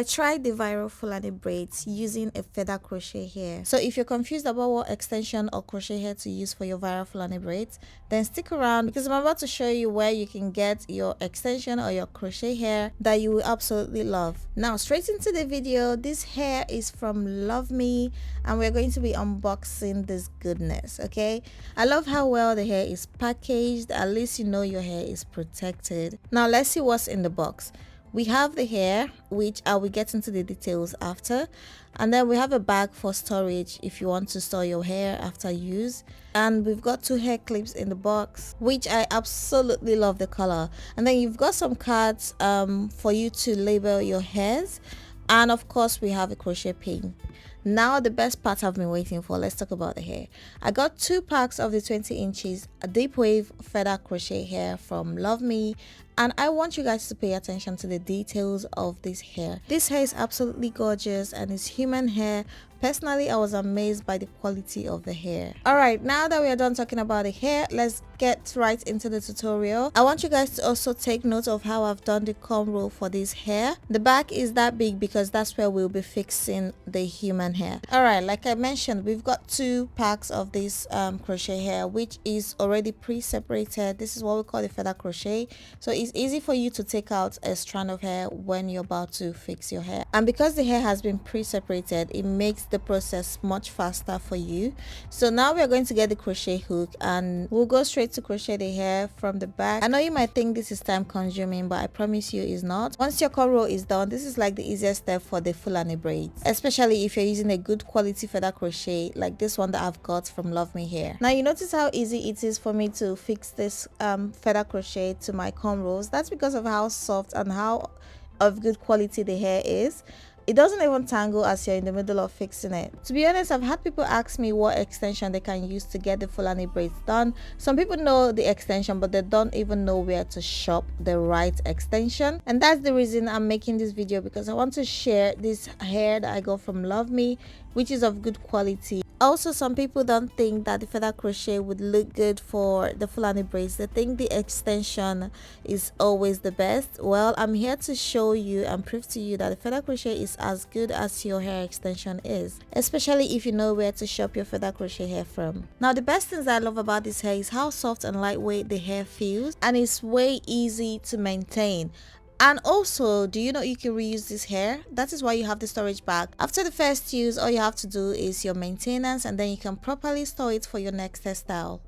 I tried the viral Fulani braids using a feather crochet hair. So if you're confused about what extension or crochet hair to use for your viral Fulani braids, then stick around because I'm about to show you where you can get your extension or your crochet hair that you will absolutely love. Now straight into the video. This hair is from Luvme and we're going to be unboxing this goodness. Okay, I love how well the hair is packaged. At least you know your hair is protected. Now let's see what's in the box. We have the hair, which I will get into the details after, and then we have a bag for storage if you want to store your hair after use, and we've got 2 hair clips in the box, which I absolutely love the color. And then you've got some cards for you to label your hairs, and of course we have a crochet pin. Now the best part I've been waiting for. Let's talk about the hair. I got 2 packs of the 20 inches deep wave feather crochet hair from Luvme, and I want you guys to pay attention to the details of this hair. This hair is absolutely gorgeous and it's human hair. Personally, I was amazed by the quality of the hair. Alright, now that we are done talking about the hair, let's get right into the tutorial. I want you guys to also take note of how I've done the comb roll for this hair. The back is that big because that's where we'll be fixing the human hair. Alright, like I mentioned, we've got 2 packs of this crochet hair, which is already pre-separated. This is what we call the feather crochet. So it's easy for you to take out a strand of hair when you're about to fix your hair. And because the hair has been pre-separated, it makes the process much faster for you. So now we're going to get the crochet hook and we'll go straight to crochet the hair from the back. I know you might think this is time consuming, but I promise you it's not. Once your comb roll is done, this is like the easiest step for the Fulani braids, especially if you're using a good quality feather crochet like this one that I've got from Luvme hair. Now you notice how easy it is for me to fix this feather crochet to my comb rolls. That's because of how soft and how of good quality the hair is. It doesn't even tangle as you're in the middle of fixing it. To be honest, I've had people ask me what extension they can use to get the Fulani braids done. Some people know the extension, but they don't even know where to shop the right extension. And that's the reason I'm making this video, because I want to share this hair that I got from Luvme, which is of good quality. Also, some people don't think that the feather crochet would look good for the Fulani braids. They think the extension is always the best. Well, I'm here to show you and prove to you that the feather crochet is as good as your hair extension is, especially if you know where to shop your feather crochet hair from. Now, the best things I love about this hair is how soft and lightweight the hair feels, and it's way easy to maintain. And also, do you know you can reuse this hair? That is why you have the storage bag. After the first use, all you have to do is your maintenance, and then you can properly store it for your next hairstyle.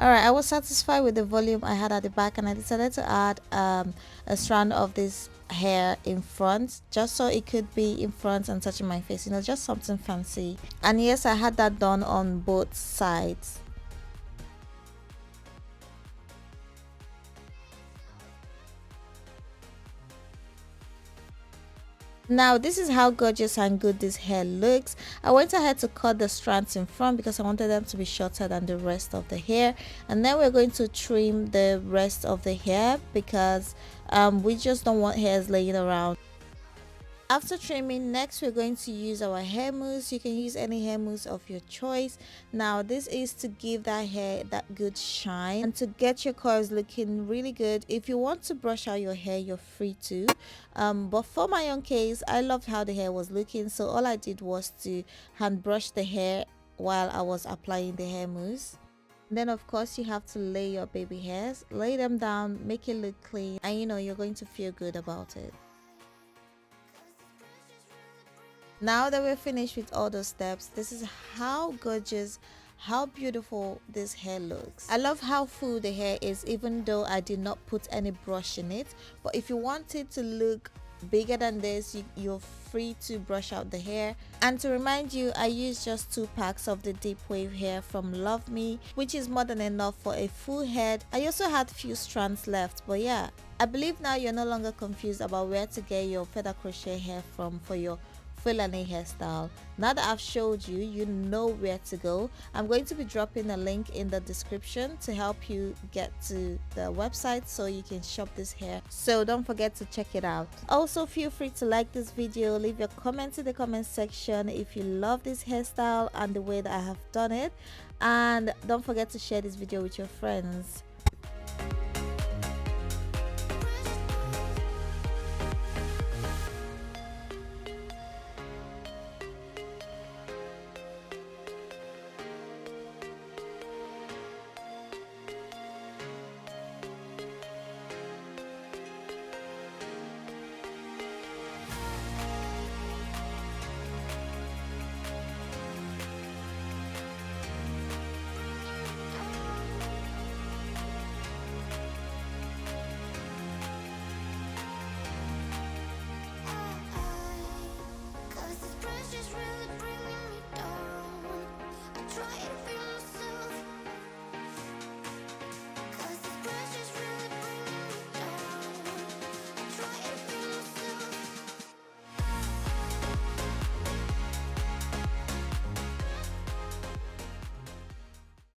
Alright, I was satisfied with the volume I had at the back, and I decided to add a strand of this hair in front, just so it could be in front and touching my face, you know, just something fancy. And yes, I had that done on both sides. Now this is how gorgeous and good this hair looks. I went ahead to cut the strands in front because I wanted them to be shorter than the rest of the hair, and then we're going to trim the rest of the hair because we just don't want hairs laying around. After trimming, next we're going to use our hair mousse. You can use any hair mousse of your choice. Now this is to give that hair that good shine and to get your curls looking really good. If you want to brush out your hair, you're free to, but for my own case, I loved how the hair was looking, so all I did was to hand brush the hair while I was applying the hair mousse. Then of course you have to lay your baby hairs, lay them down, make it look clean, and you know you're going to feel good about it. Now that we're finished with all those steps, this is how gorgeous, how beautiful this hair looks. I love how full the hair is, even though I did not put any brush in it. But if you want it to look bigger than this, you're free to brush out the hair. And to remind you, I used just 2 packs of the deep wave hair from Luvme, which is more than enough for a full head. I also had few strands left, but yeah, I believe now you're no longer confused about where to get your feather crochet hair from for your Fulani hairstyle. Now that I've showed you, you know where to go. I'm going to be dropping a link in the description to help you get to the website so you can shop this hair, so don't forget to check it out. Also, feel free to like this video, leave your comments in the comment section if you love this hairstyle and the way that I have done it, and don't forget to share this video with your friends.